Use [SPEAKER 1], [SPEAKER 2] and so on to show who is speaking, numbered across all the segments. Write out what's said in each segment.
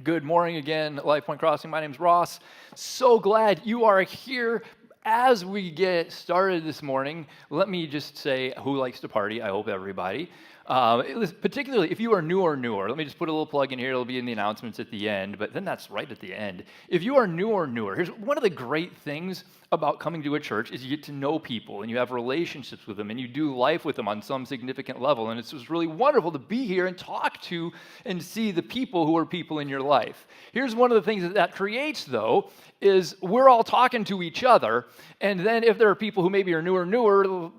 [SPEAKER 1] Good morning again, Life Point Crossing. My name's Ross. So glad you are here. As we get started this morning, let me just say, who likes to party? I hope everybody. Particularly if you are new or newer, let me just put a little plug in here. It'll be in the announcements at the end, but then that's right at the end. If you are new or newer, here's one of the great things about coming to a church is you get to know people and you have relationships with them and you do life with them on some significant level. And it's just really wonderful to be here and talk to and see the people who are people in your life. Here's one of the things that creates, though, is we're all talking to each other. And then if there are people who maybe are newer,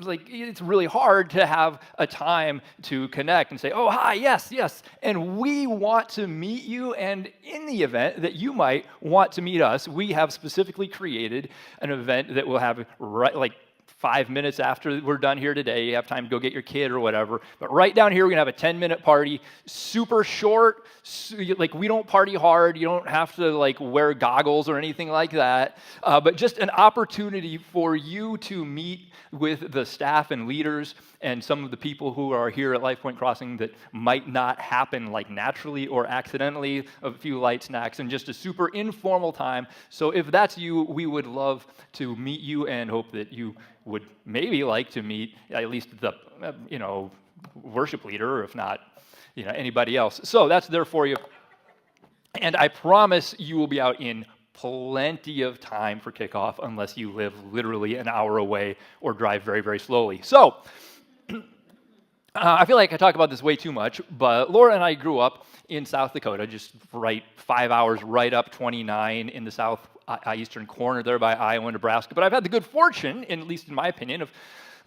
[SPEAKER 1] it's really hard to have a time to connect and say, oh, hi, yes. And we want to meet you. And in the event that you might want to meet us, we have specifically created an event that will have 5 minutes after we're done here today. You have time to go get your kid or whatever. But right down here, we're going to have a 10-minute party, super short. We don't party hard. You don't have to wear goggles or anything like that. But just an opportunity for you to meet with the staff and leaders and some of the people who are here at Life Point Crossing that might not happen naturally or accidentally, a few light snacks, and just a super informal time. So if that's you, we would love to meet you and hope that you would maybe like to meet at least the worship leader, or if not anybody else. So that's there for you. And I promise you will be out in plenty of time for kickoff unless you live literally an hour away or drive very, very slowly. So I feel like I talk about this way too much, but Laura and I grew up in South Dakota, just 5 hours right up 29 in the southeastern corner there by Iowa and Nebraska. But I've had the good fortune, at least in my opinion, of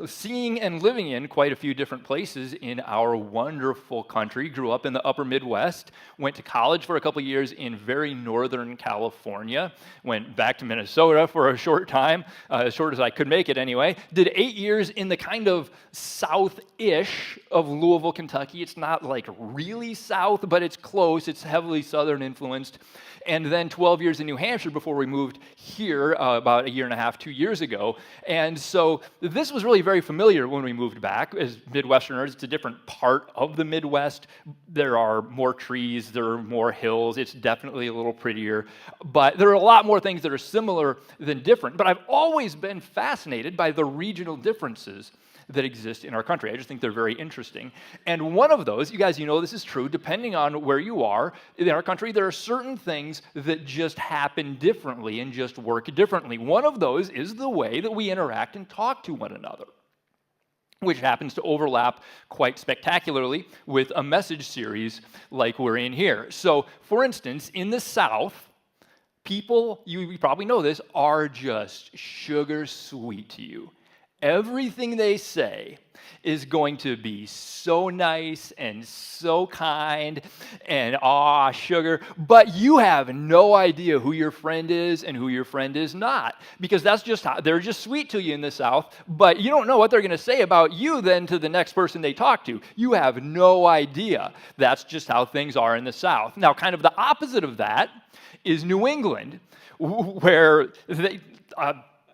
[SPEAKER 1] seeing and living in quite a few different places in our wonderful country. Grew up in the upper Midwest, went to college for a couple years in very northern California, went back to Minnesota for a short time, as short as I could make it anyway. Did 8 years in the kind of south-ish of Louisville, Kentucky. It's not really south, but it's close. It's heavily southern influenced. And then 12 years in New Hampshire before we moved here about 1.5 years, 2 years ago. And so this was really very familiar when we moved back. As Midwesterners, it's a different part of the Midwest. There are more trees, there are more hills. It's definitely a little prettier. But there are a lot more things that are similar than different. But I've always been fascinated by the regional differences that exist in our country. I just think they're very interesting. And one of those, you guys, this is true, depending on where you are in our country, there are certain things that just happen differently and just work differently. One of those is the way that we interact and talk to one another, which happens to overlap quite spectacularly with a message series like we're in here. So, for instance, in the South, people, you probably know this, are just sugar sweet to you. Everything they say is going to be so nice and so kind and sugar, but you have no idea who your friend is and who your friend is not, because that's just how they're just sweet to you in the South, but you don't know what they're going to say about you then to the next person they talk to. You have no idea. That's just how things are in the South. Now, kind of the opposite of that is New England, where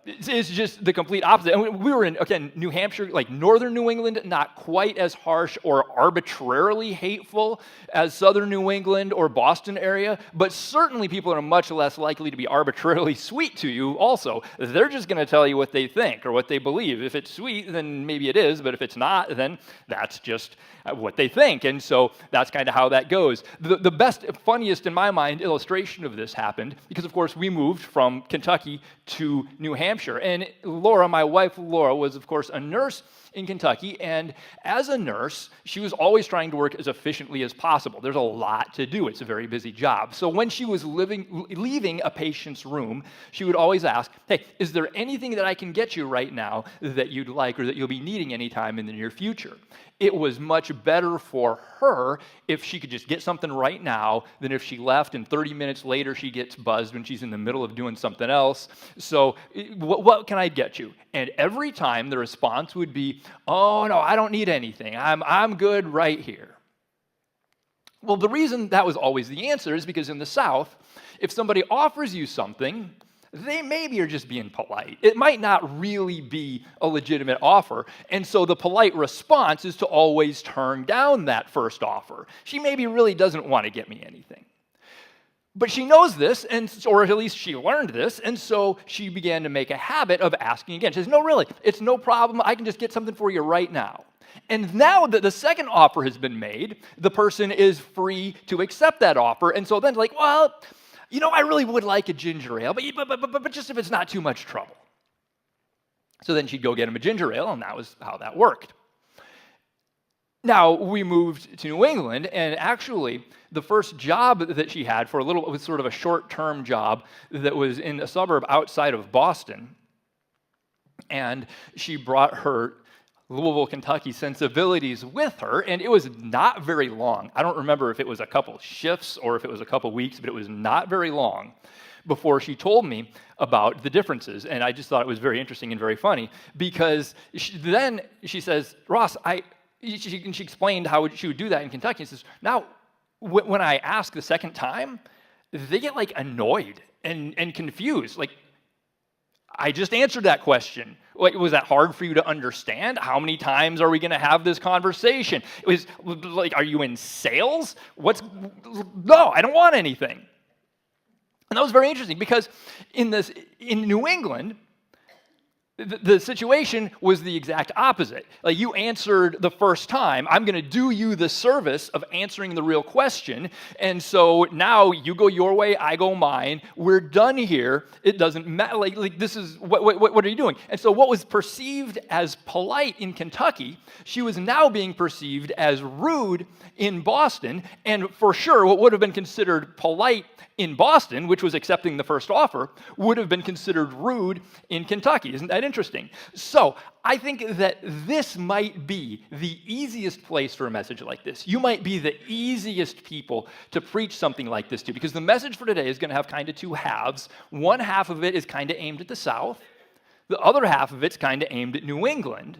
[SPEAKER 1] it's just the complete opposite. And we were in, again, New Hampshire, northern New England, not quite as harsh or arbitrarily hateful as southern New England or Boston area, but certainly people are much less likely to be arbitrarily sweet to you also. They're just going to tell you what they think or what they believe. If it's sweet, then maybe it is, but if it's not, then that's just what they think. And so that's kind of how that goes. The best, funniest, in my mind, illustration of this happened because, of course, we moved from Kentucky to New Hampshire. And Laura, my wife Laura, was, of course, a nurse in Kentucky, and as a nurse, she was always trying to work as efficiently as possible. There's a lot to do. It's a very busy job. So when she was leaving a patient's room, she would always ask, hey, is there anything that I can get you right now that you'd like or that you'll be needing anytime in the near future? It was much better for her if she could just get something right now than if she left and 30 minutes later she gets buzzed when she's in the middle of doing something else. So what can I get you? And every time the response would be, oh, no, I don't need anything. I'm good right here. Well, the reason that was always the answer is because in the South, if somebody offers you something, they maybe are just being polite. It might not really be a legitimate offer. And so the polite response is to always turn down that first offer. She maybe really doesn't want to get me anything. But she knows this, or at least she learned this, and so she began to make a habit of asking again. She says, no, really, it's no problem. I can just get something for you right now. And now that the second offer has been made, the person is free to accept that offer. And so then like, well, I really would like a ginger ale, but just if it's not too much trouble. So then she'd go get him a ginger ale, and that was how that worked. Now, we moved to New England, and actually, the first job that she had for it was sort of a short-term job that was in a suburb outside of Boston. And she brought her Louisville, Kentucky sensibilities with her, and it was not very long. I don't remember if it was a couple shifts or if it was a couple weeks, but it was not very long before she told me about the differences. And I just thought it was very interesting and very funny, because then she says, Ross, she explained how she would do that in Kentucky. And says, now, when I ask the second time, they get like annoyed and confused. Like, I just answered that question. Like, was that hard for you to understand? How many times are we going to have this conversation? It was like, are you in sales? No, I don't want anything. And that was very interesting, because in New England, the situation was the exact opposite. Like, you answered the first time, I'm going to do you the service of answering the real question, and so now you go your way, I go mine, we're done here, it doesn't matter, like this is, what are you doing? And so what was perceived as polite in Kentucky, she was now being perceived as rude in Boston, and for sure what would have been considered polite in Boston, which was accepting the first offer, would have been considered rude in Kentucky. Isn't that interesting? So I think that this might be the easiest place for a message like this. You might be the easiest people to preach something like this to, because the message for today is going to have kind of two halves. One half of it is kind of aimed at the South. The other half of it's kind of aimed at New England.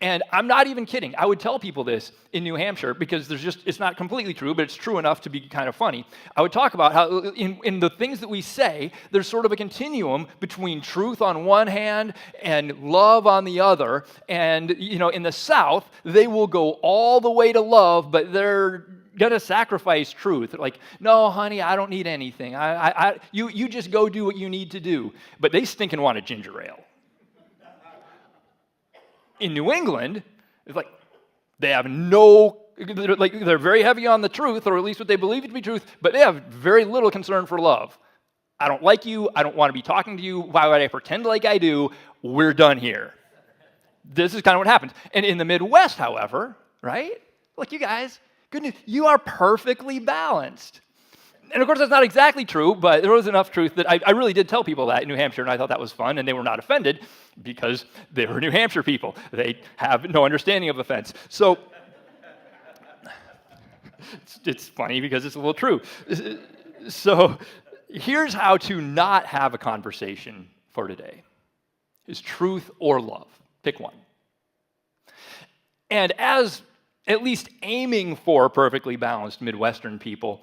[SPEAKER 1] And I'm not even kidding. I would tell people this in New Hampshire, because it's not completely true, but it's true enough to be kind of funny. I would talk about how in the things that we say, there's sort of a continuum between truth on one hand and love on the other. And, in the South, they will go all the way to love, but they're going to sacrifice truth. Like, no, honey, I don't need anything. You just go do what you need to do. But they stinking want a ginger ale. In New England, it's like they have they're very heavy on the truth, or at least what they believe to be truth, but they have very little concern for love. I don't like you. I don't want to be talking to you. Why would I pretend like I do? We're done here. This is kind of what happens. And in the Midwest, however, right? Look, you guys, good news. You are perfectly balanced. And of course, that's not exactly true, but there was enough truth that I really did tell people that in New Hampshire, and I thought that was fun, and they were not offended because they were New Hampshire people. They have no understanding of offense. So it's funny because it's a little true. So here's how to not have a conversation for today. Is truth or love. Pick one. And as at least aiming for perfectly balanced Midwestern people,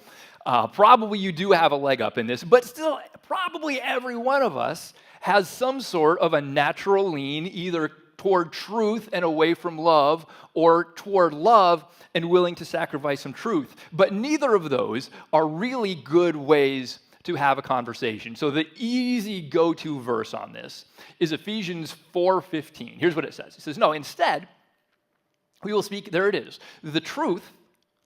[SPEAKER 1] probably you do have a leg up in this, but still, probably every one of us has some sort of a natural lean either toward truth and away from love, or toward love and willing to sacrifice some truth. But neither of those are really good ways to have a conversation. So the easy go-to verse on this is Ephesians 4:15. Here's what it says. It says, no, instead, we will speak, there it is, the truth.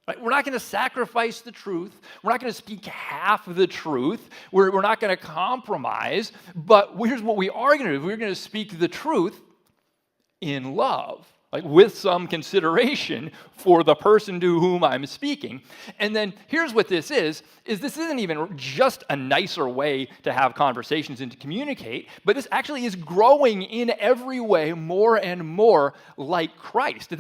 [SPEAKER 1] Right? We're not going to sacrifice the truth. We're not going to speak half of the truth. We're not going to compromise. But here's what we are going to do. We're going to speak the truth in love, like with some consideration for the person to whom I'm speaking. And then here's what this is this isn't even just a nicer way to have conversations and to communicate, but this actually is growing in every way more and more like Christ. It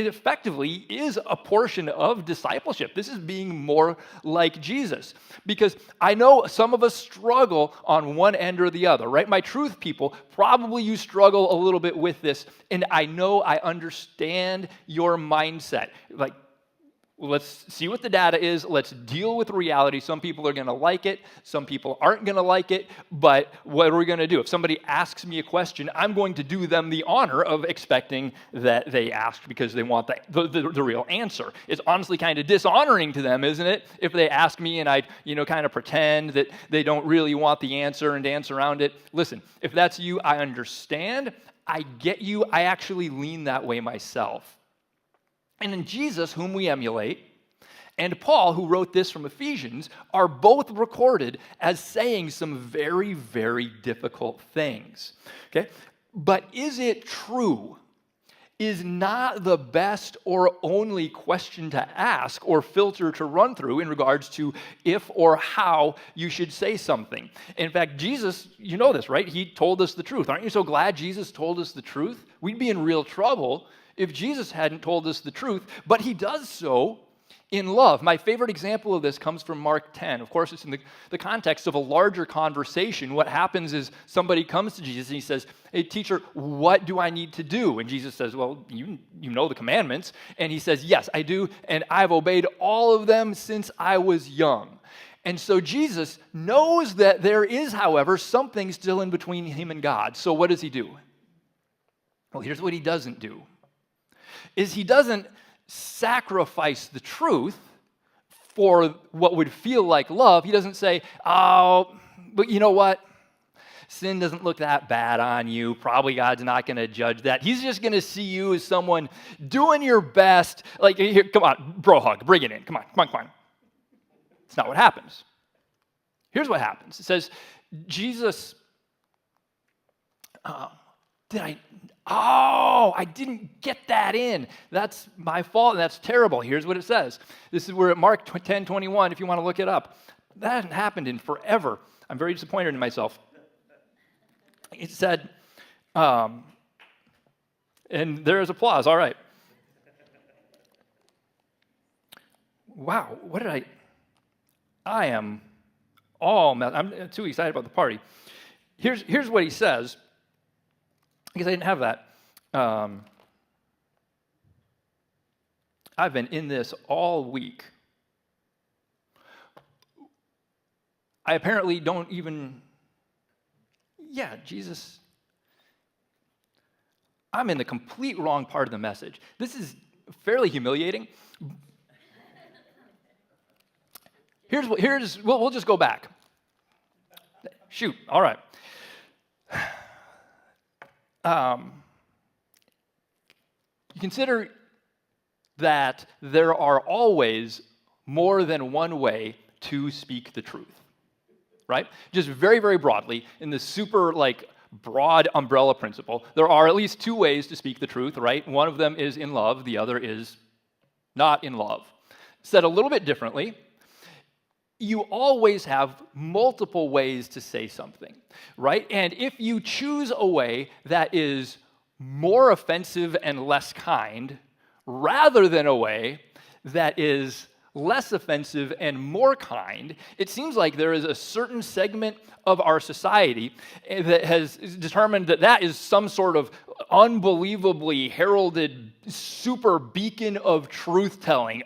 [SPEAKER 1] effectively is a portion of discipleship. This is being more like Jesus. Because I know some of us struggle on one end or the other, right? My truth people, probably you struggle a little bit with this, and I know I understand your mindset. Like, let's see what the data is. Let's deal with reality. Some people are going to like it. Some people aren't going to like it. But what are we going to do? If somebody asks me a question, I'm going to do them the honor of expecting that they asked because they want the real answer. It's honestly kind of dishonoring to them, isn't it? If they ask me and I, kind of pretend that they don't really want the answer and dance around it. Listen, if that's you, I understand. I get you. I actually lean that way myself. And in Jesus, whom we emulate, and Paul, who wrote this from Ephesians, are both recorded as saying some very, very difficult things. Okay? But is it true? Is not the best or only question to ask or filter to run through in regards to if or how you should say something. In fact, Jesus, you know this, right? He told us the truth. Aren't you so glad Jesus told us the truth? We'd be in real trouble if Jesus hadn't told us the truth, but he does so in love. My favorite example of this comes from Mark 10. Of course, it's in the context of a larger conversation. What happens is somebody comes to Jesus and he says, "Hey, teacher, what do I need to do?" And Jesus says, "Well, you know the commandments." And he says, "Yes, I do, and I've obeyed all of them since I was young." And so Jesus knows that there is, however, something still in between him and God. So what does he do? Well, here's what he doesn't do. He doesn't sacrifice the truth for what would feel like love. He doesn't say, "Oh, but you know what? Sin doesn't look that bad on you. Probably God's not going to judge that. He's just going to see you as someone doing your best. Like, here, come on, bro hug, bring it in. Come on. It's not what happens. Here's what happens. It says, Jesus, I didn't get that in. That's my fault, and that's terrible. Here's what it says. This is where at Mark 10:21, if you want to look it up. That hasn't happened in forever. I'm very disappointed in myself. It said, and there is applause, all right. Wow, what did I am all messed. I'm too excited about the party. Here's what he says. Because I didn't have that. I've been in this all week. I apparently don't even, Jesus. I'm in the complete wrong part of the message. This is fairly humiliating. We'll just go back. Shoot, all right. You consider that there are always more than one way to speak the truth, right? Just very, very broadly, in the super, broad umbrella principle, there are at least two ways to speak the truth, right? One of them is in love, the other is not in love. Said a little bit differently, you always have multiple ways to say something, right? And if you choose a way that is more offensive and less kind, rather than a way that is less offensive and more kind, it seems like there is a certain segment of our society that has determined that that is some sort of unbelievably heralded super beacon of truth-telling.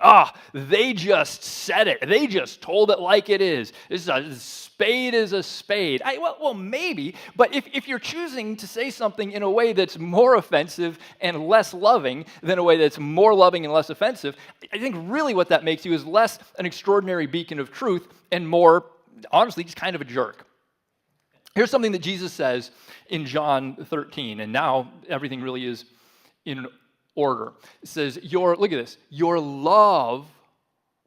[SPEAKER 1] They just said it. They just told it like it is. A spade is a spade. Well, maybe, but if you're choosing to say something in a way that's more offensive and less loving than a way that's more loving and less offensive, I think really what that makes you is less an extraordinary beacon of truth and more, honestly, just kind of a jerk. Here's something that Jesus says in John 13, and now everything really is in order. It says, look at this, your love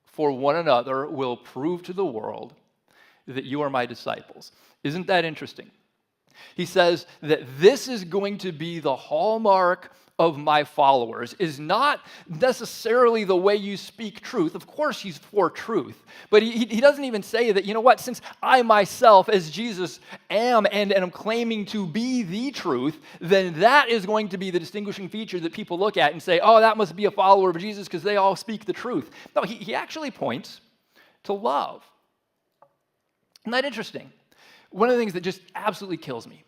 [SPEAKER 1] for one another will prove to the world that you are my disciples. Isn't that interesting? He says that this is going to be the hallmark of my followers, is not necessarily the way you speak truth. Of course he's for truth, but he doesn't even say that, you know what, since I myself as Jesus am and am claiming to be the truth, then that is going to be the distinguishing feature that people look at and say, oh, that must be a follower of Jesus because they all speak the truth. No, he actually points to love. Isn't that interesting? One of the things that just absolutely kills me,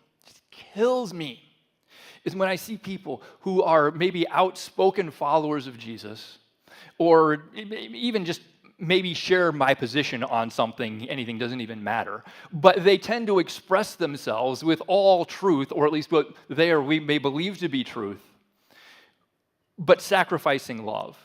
[SPEAKER 1] is when I see people who are maybe outspoken followers of Jesus, or even just maybe share my position on something, anything doesn't even matter. But they tend to express themselves with all truth, or at least what they or we may believe to be truth, but sacrificing love.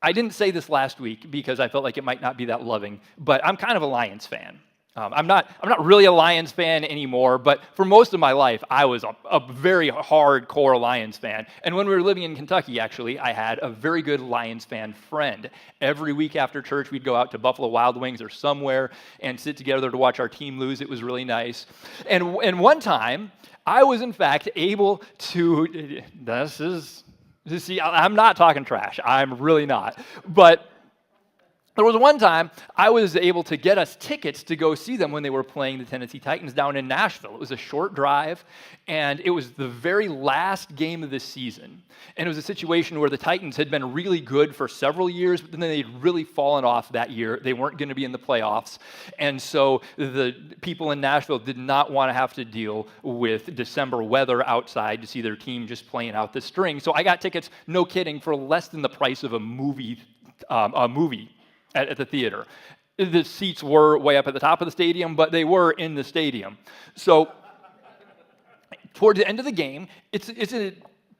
[SPEAKER 1] I didn't say this last week because I felt like it might not be that loving, but I'm kind of a Lions fan. I'm not really a Lions fan anymore, but for most of my life, I was a very hardcore Lions fan. And when we were living in Kentucky, actually, I had a very good Lions fan friend. Every week after church, we'd go out to Buffalo Wild Wings or somewhere and sit together to watch our team lose. It was really nice. And one time, I was in fact able to, see, I'm not talking trash. I'm really not. But there was one time I was able to get us tickets to go see them when they were playing the Tennessee Titans down in Nashville. It was a short drive, and it was the very last game of the season. And it was a situation where the Titans had been really good for several years, but then they'd really fallen off that year. They weren't going to be in the playoffs. And so the people in Nashville did not want to have to deal with December weather outside to see their team just playing out the string. So I got tickets, no kidding, for less than the price of a movie at the theater. The seats were way up at the top of the stadium, but they were in the stadium. So toward the end of the game, it's a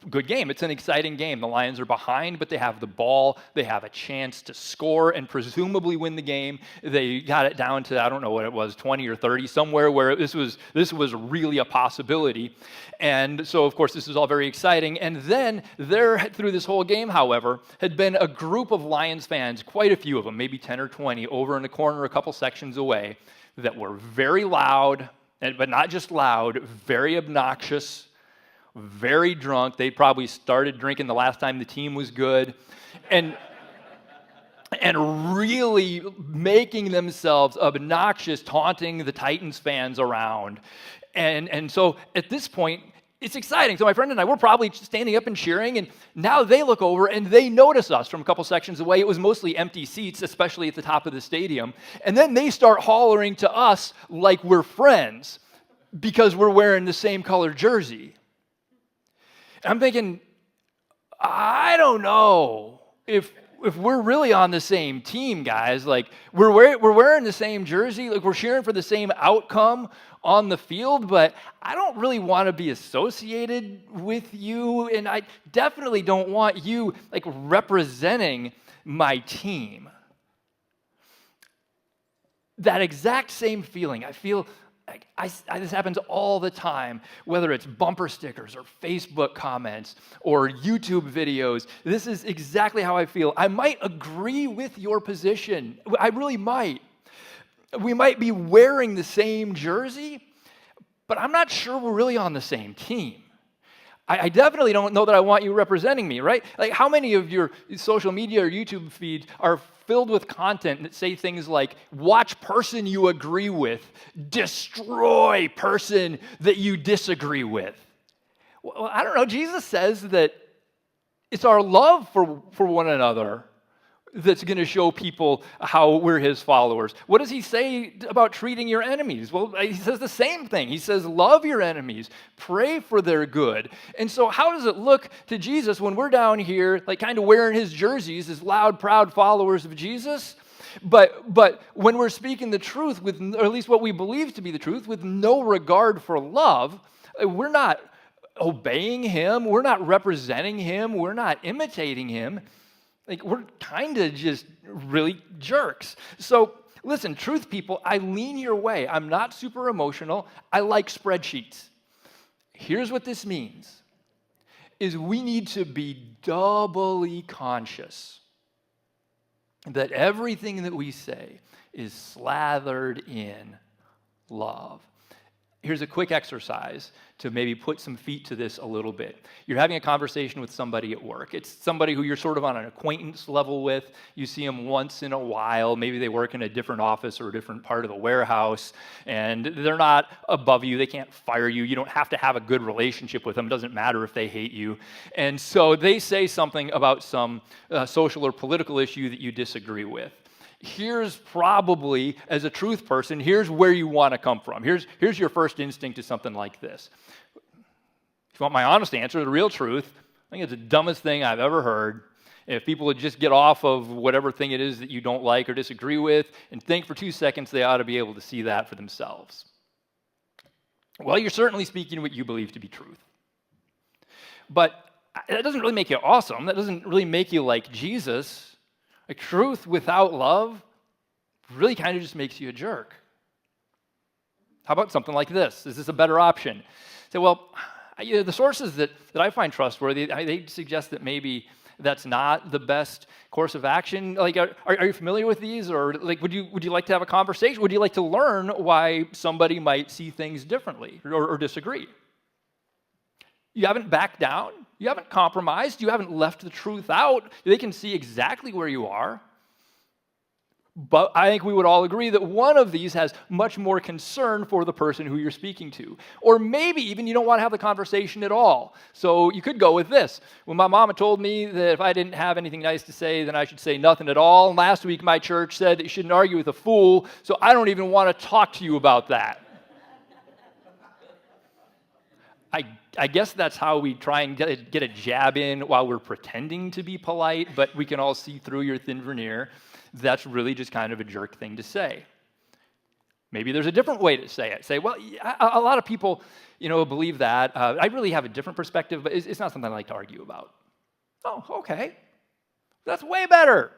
[SPEAKER 1] good game. It's an exciting game. The Lions are behind, but they have the ball. They have a chance to score and presumably win the game. They got it down to, I don't know what it was, 20 or 30, somewhere where this was really a possibility. And so, of course, this is all very exciting. And then there, through this whole game, however, had been a group of Lions fans, quite a few of them, maybe 10 or 20, over in the corner a couple sections away, that were very loud, but not just loud, very obnoxious, very drunk. They probably started drinking the last time the team was good, and really making themselves obnoxious, taunting the Titans fans around. And so at this point, it's exciting. So my friend and I, we're probably standing up and cheering, and now they look over and they notice us from a couple sections away. It was mostly empty seats, especially at the top of the stadium. And then they start hollering to us like we're friends because we're wearing the same color jersey. I'm thinking, I don't know if we're really on the same team, guys. Like, we're wearing the same jersey, like we're cheering for the same outcome on the field, but I don't really want to be associated with you, and I definitely don't want you like representing my team. That exact same feeling, I feel. This happens all the time, whether it's bumper stickers or Facebook comments or YouTube videos. This is exactly how I feel. I might agree with your position. I really might. We might be wearing the same jersey, but I'm not sure we're really on the same team. I definitely don't know that I want you representing me, right? Like, how many of your social media or YouTube feeds are filled with content that say things like, watch person you agree with, destroy person that you disagree with? Well, I don't know. Jesus says that it's our love for one another that's going to show people how we're his followers. What does he say about treating your enemies? Well, he says the same thing. He says, love your enemies, pray for their good. And so how does it look to Jesus when we're down here, like kind of wearing his jerseys as loud, proud followers of Jesus? But when we're speaking the truth, or at least what we believe to be the truth, with no regard for love, we're not obeying him, we're not representing him, we're not imitating him. Like, we're kind of just really jerks. So, listen, truth people, I lean your way. I'm not super emotional. I like spreadsheets. Here's what this means, is we need to be doubly conscious that everything that we say is slathered in love. Here's a quick exercise to maybe put some feet to this a little bit. You're having a conversation with somebody at work. It's somebody who you're sort of on an acquaintance level with. You see them once in a while. Maybe they work in a different office or a different part of the warehouse, and they're not above you. They can't fire you. You don't have to have a good relationship with them. It doesn't matter if they hate you. And so they say something about some social or political issue that you disagree with. Here's probably, as a truth person, here's where you want to come from. Here's your first instinct to something like this. If you want my honest answer, the real truth, I think it's the dumbest thing I've ever heard, If people would just get off of whatever thing it is that you don't like or disagree with and think for 2 seconds, they ought to be able to see that for themselves. Well, you're certainly speaking what you believe to be truth. But that doesn't really make you awesome. That doesn't really make you like Jesus. Like, truth without love really kind of just makes you a jerk. How about something like this? Is this a better option? Say, well, the sources that I find trustworthy, they suggest that maybe that's not the best course of action. Like, are you familiar with these? Or like, would you like to have a conversation? Would you like to learn why somebody might see things differently or disagree? You haven't backed down. You haven't compromised. You haven't left the truth out. They can see exactly where you are. But I think we would all agree that one of these has much more concern for the person who you're speaking to. Or maybe even you don't want to have the conversation at all. So you could go with this. When my mama told me that if I didn't have anything nice to say, then I should say nothing at all. And last week my church said that you shouldn't argue with a fool, so I don't even want to talk to you about that. I guess that's how we try and get a jab in while we're pretending to be polite, but we can all see through your thin veneer. That's really just kind of a jerk thing to say. Maybe there's a different way to say it. Say, well, a lot of people, believe that. I really have a different perspective, but it's not something I like to argue about. Oh, okay. That's way better.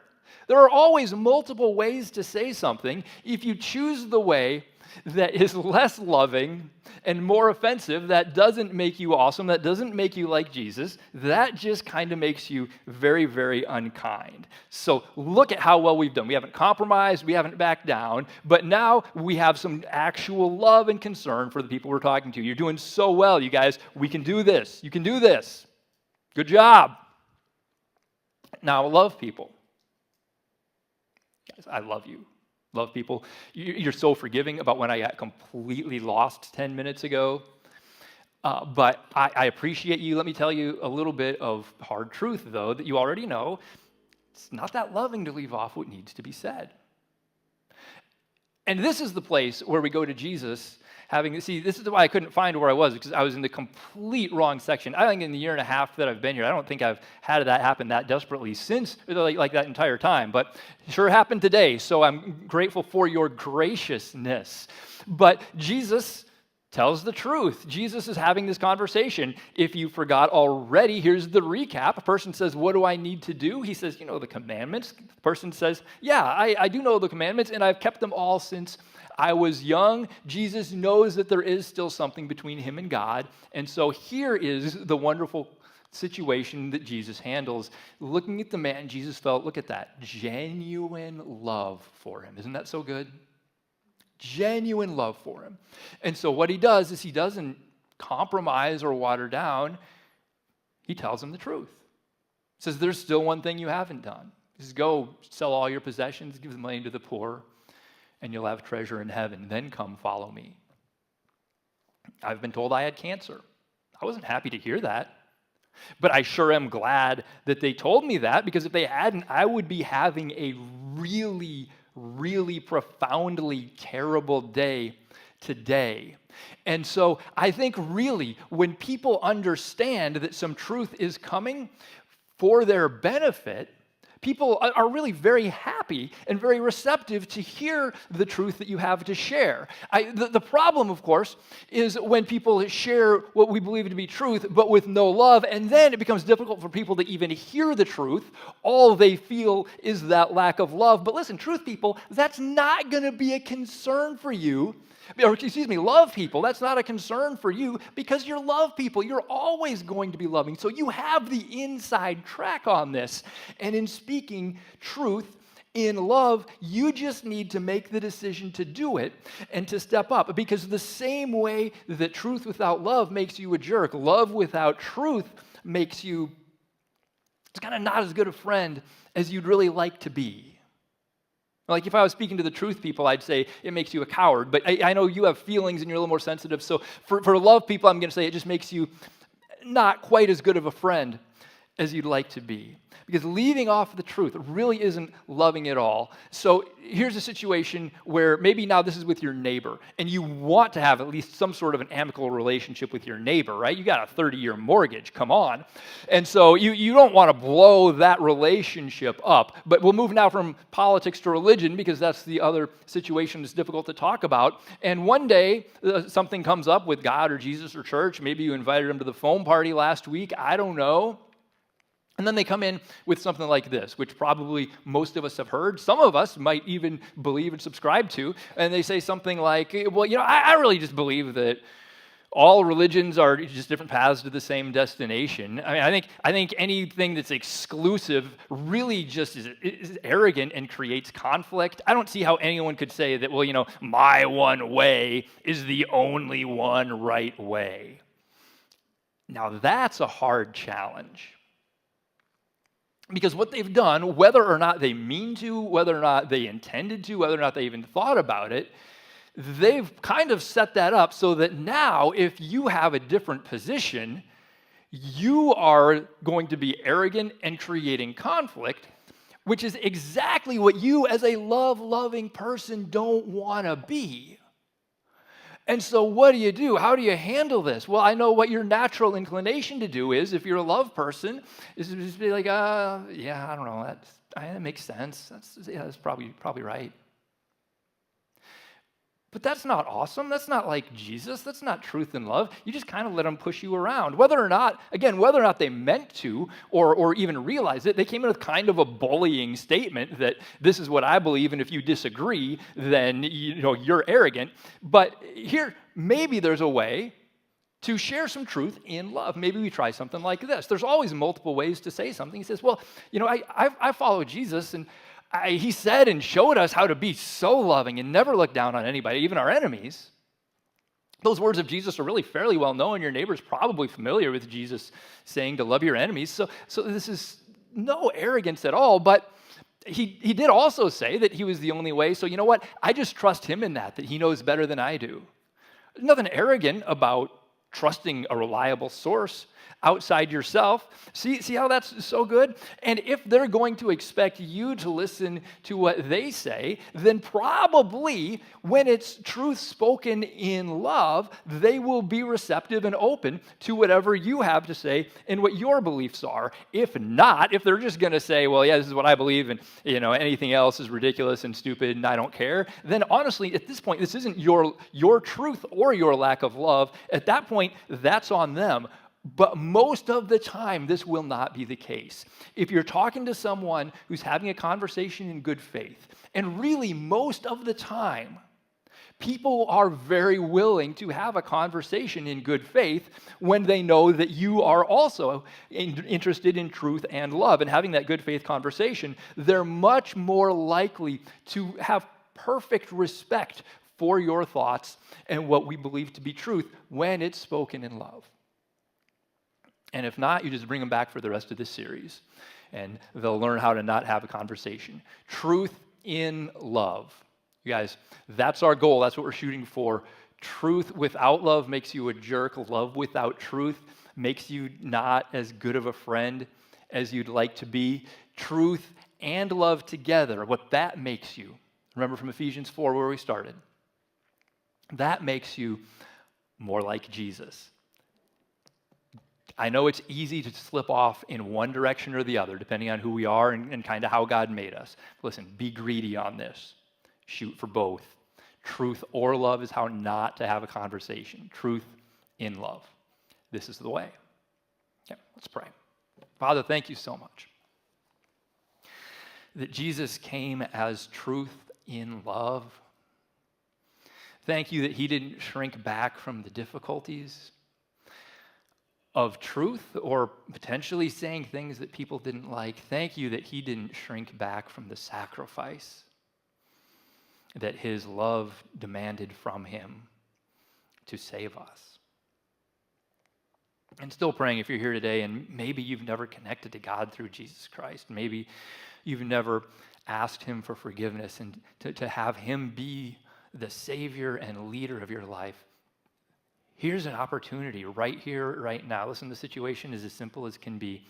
[SPEAKER 1] There are always multiple ways to say something. If you choose the way that is less loving and more offensive, that doesn't make you awesome, that doesn't make you like Jesus, that just kind of makes you very, very unkind. So look at how well we've done. We haven't compromised, we haven't backed down, but now we have some actual love and concern for the people we're talking to. You're doing so well, you guys. We can do this. You can do this. Good job. Now, love people. Guys, I love you. Love people. You're so forgiving about when I got completely lost 10 minutes ago. But I appreciate you. Let me tell you a little bit of hard truth, though, that you already know. It's not that loving to leave off what needs to be said. And this is the place where we go to Jesus this is why I couldn't find where I was, because I was in the complete wrong section. I think in the year and a half that I've been here, I don't think I've had that happen that desperately since, like that entire time, but it sure happened today, so I'm grateful for your graciousness. But Jesus tells the truth. Jesus is having this conversation. If you forgot already, here's the recap. A person says, what do I need to do? He says, the commandments. The person says, yeah, I do know the commandments, and I've kept them all since I was young. Jesus knows that there is still something between him and God. And so here is the wonderful situation that Jesus handles. Looking at the man, Jesus felt, look at that, genuine love for him. Isn't that so good? Genuine love for him. And so what he does is he doesn't compromise or water down. He tells him the truth. He says, there's still one thing you haven't done. He says, go sell all your possessions, give the money to the poor, and you'll have treasure in heaven. Then come follow me. I've been told I had cancer. I wasn't happy to hear that. But I sure am glad that they told me that, because if they hadn't, I would be having a really, really profoundly terrible day today. And so I think really when people understand that some truth is coming for their benefit, people are really very happy and very receptive to hear the truth that you have to share. The problem, of course, is when people share what we believe to be truth, but with no love, and then it becomes difficult for people to even hear the truth. All they feel is that lack of love. But listen, truth people, that's not going to be a concern for you. Or, love people, that's not a concern for you, because you're love people. You're always going to be loving. So you have the inside track on this. And in speaking truth in love, you just need to make the decision to do it and to step up. Because the same way that truth without love makes you a jerk, love without truth makes you kind of not as good a friend as you'd really like to be. Like if I was speaking to the truth people, I'd say it makes you a coward. But I know you have feelings and you're a little more sensitive. So for love people, I'm going to say it just makes you not quite as good of a friend as you'd like to be. Because leaving off the truth really isn't loving at all. So here's a situation where maybe now this is with your neighbor, and you want to have at least some sort of an amicable relationship with your neighbor, right? You got a 30-year mortgage, come on. And so you don't want to blow that relationship up. But we'll move now from politics to religion, because that's the other situation that's difficult to talk about. And one day, something comes up with God or Jesus or church. Maybe you invited them to the foam party last week. I don't know. And then they come in with something like this, which probably most of us have heard. Some of us might even believe and subscribe to. And they say something like, well, I really just believe that all religions are just different paths to the same destination. I mean, I think anything that's exclusive really just is arrogant and creates conflict. I don't see how anyone could say that, well, my one way is the only one right way. Now, that's a hard challenge. Because what they've done, whether or not they mean to, whether or not they intended to, whether or not they even thought about it, they've kind of set that up so that now if you have a different position, you are going to be arrogant and creating conflict, which is exactly what you as a love-loving person don't want to be. And so what do? How do you handle this? Well, I know what your natural inclination to do is, if you're a love person, is to just be like, yeah, I don't know, that makes sense. That's probably right. But that's not awesome. That's not like Jesus. That's not truth and love. You just kind of let them push you around. Whether or not they meant to or even realize it, they came in with kind of a bullying statement that this is what I believe, and if you disagree, then you're arrogant. But here, maybe there's a way to share some truth in love. Maybe we try something like this. There's always multiple ways to say something. He says, well, I follow Jesus, and he said and showed us how to be so loving and never look down on anybody, even our enemies. Those words of Jesus are really fairly well known. Your neighbor's probably familiar with Jesus saying to love your enemies. So this is no arrogance at all, but he did also say that he was the only way. So you know what? I just trust him in that he knows better than I do. There's nothing arrogant about trusting a reliable source outside yourself. See how that's so good? And if they're going to expect you to listen to what they say, then probably when it's truth spoken in love, they will be receptive and open to whatever you have to say and what your beliefs are. If not, if they're just going to say, well, yeah, this is what I believe, and anything else is ridiculous and stupid and I don't care, then honestly, at this point, this isn't your truth or your lack of love. At that point, that's on them. But most of the time, this will not be the case. If you're talking to someone who's having a conversation in good faith, and really most of the time, people are very willing to have a conversation in good faith when they know that you are also interested in truth and love. And having that good faith conversation, they're much more likely to have perfect respect for your thoughts and what we believe to be truth when it's spoken in love. And if not, you just bring them back for the rest of this series, and they'll learn how to not have a conversation. Truth in love. You guys, that's our goal. That's what we're shooting for. Truth without love makes you a jerk. Love without truth makes you not as good of a friend as you'd like to be. Truth and love together, what that makes you. Remember from Ephesians 4 where we started. That makes you more like Jesus. I know it's easy to slip off in one direction or the other, depending on who we are and kind of how God made us. Listen, be greedy on this. Shoot for both. Truth or love is how not to have a conversation. Truth in love. This is the way. Okay, let's pray. Father, thank you so much that Jesus came as truth in love. Thank you that he didn't shrink back from the difficulties of truth or potentially saying things that people didn't like. Thank you that he didn't shrink back from the sacrifice that his love demanded from him to save us. And still praying, if you're here today and maybe you've never connected to God through Jesus Christ, maybe you've never asked him for forgiveness and to have him be the Savior and leader of your life, Here's an opportunity right here, right now. Listen, the situation is as simple as can be.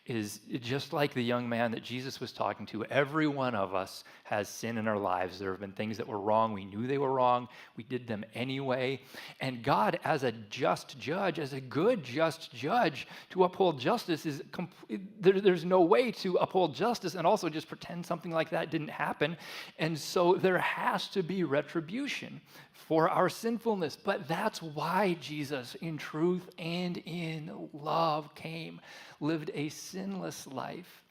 [SPEAKER 1] Is just like the young man that Jesus was talking to. Every one of us has sin in our lives. There have been things that were wrong. We knew they were wrong. We did them anyway. And God, as a just judge, as a good just judge, to uphold justice is there's no way to uphold justice and also just pretend something like that didn't happen. And so there has to be retribution for our sinfulness. But that's why Jesus, in truth and in love, came, lived a sinless life.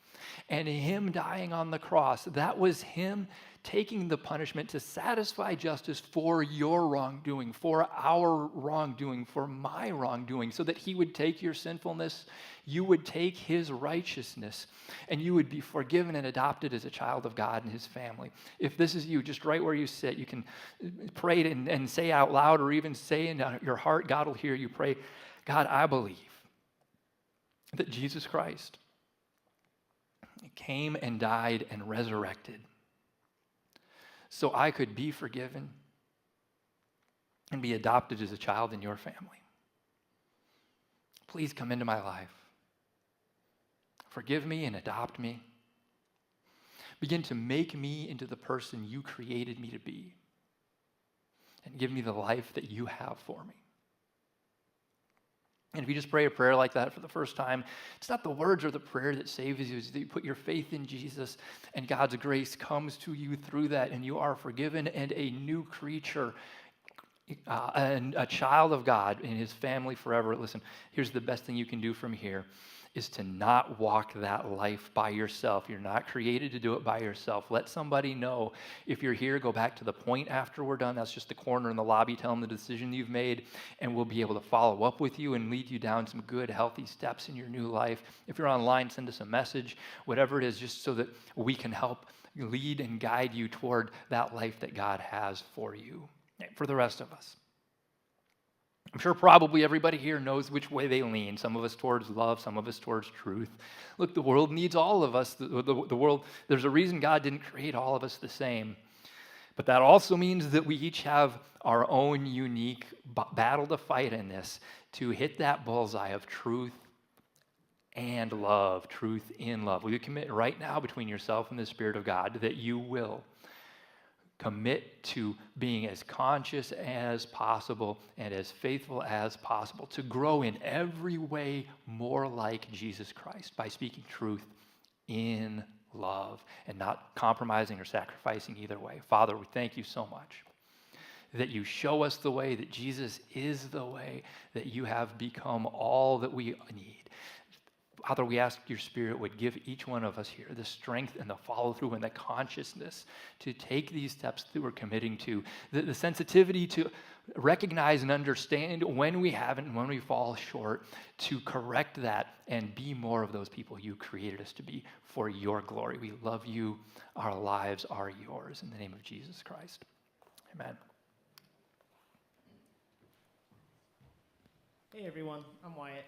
[SPEAKER 1] And him dying on the cross, that was him taking the punishment to satisfy justice for your wrongdoing, for our wrongdoing, for my wrongdoing, so that he would take your sinfulness, you would take his righteousness, and you would be forgiven and adopted as a child of God and his family. If this is you, just right where you sit, you can pray it and say out loud, or even say in your heart, God will hear you pray, God, I believe that Jesus Christ came and died and resurrected so I could be forgiven and be adopted as a child in your family. Please come into my life. Forgive me and adopt me. Begin to make me into the person you created me to be, and give me the life that you have for me. And if you just pray a prayer like that for the first time, it's not the words or the prayer that saves you. It's that you put your faith in Jesus and God's grace comes to you through that, and you are forgiven and a new creature, and a child of God in his family forever. Listen, here's the best thing you can do from here, is to not walk that life by yourself. You're not created to do it by yourself. Let somebody know. If you're here, go back to the point after we're done. That's just the corner in the lobby. Tell them the decision you've made, and we'll be able to follow up with you and lead you down some good, healthy steps in your new life. If you're online, send us a message, whatever it is, just so that we can help lead and guide you toward that life that God has for you. For the rest of us, I'm sure probably everybody here knows which way they lean. Some of us towards love, some of us towards truth. Look, the world needs all of us. The world, there's a reason God didn't create all of us the same. But that also means that we each have our own unique battle to fight in this, to hit that bullseye of truth and love, truth in love. Will you commit right now between yourself and the Spirit of God that you will commit to being as conscious as possible and as faithful as possible, to grow in every way more like Jesus Christ by speaking truth in love and not compromising or sacrificing either way. Father, we thank you so much that you show us the way, that Jesus is the way, that you have become all that we need. Father, we ask your Spirit would give each one of us here the strength and the follow-through and the consciousness to take these steps that we're committing to, the sensitivity to recognize and understand when we haven't and when we fall short, to correct that and be more of those people you created us to be for your glory. We love you. Our lives are yours. In the name of Jesus Christ. Amen.
[SPEAKER 2] Hey everyone, I'm Wyatt.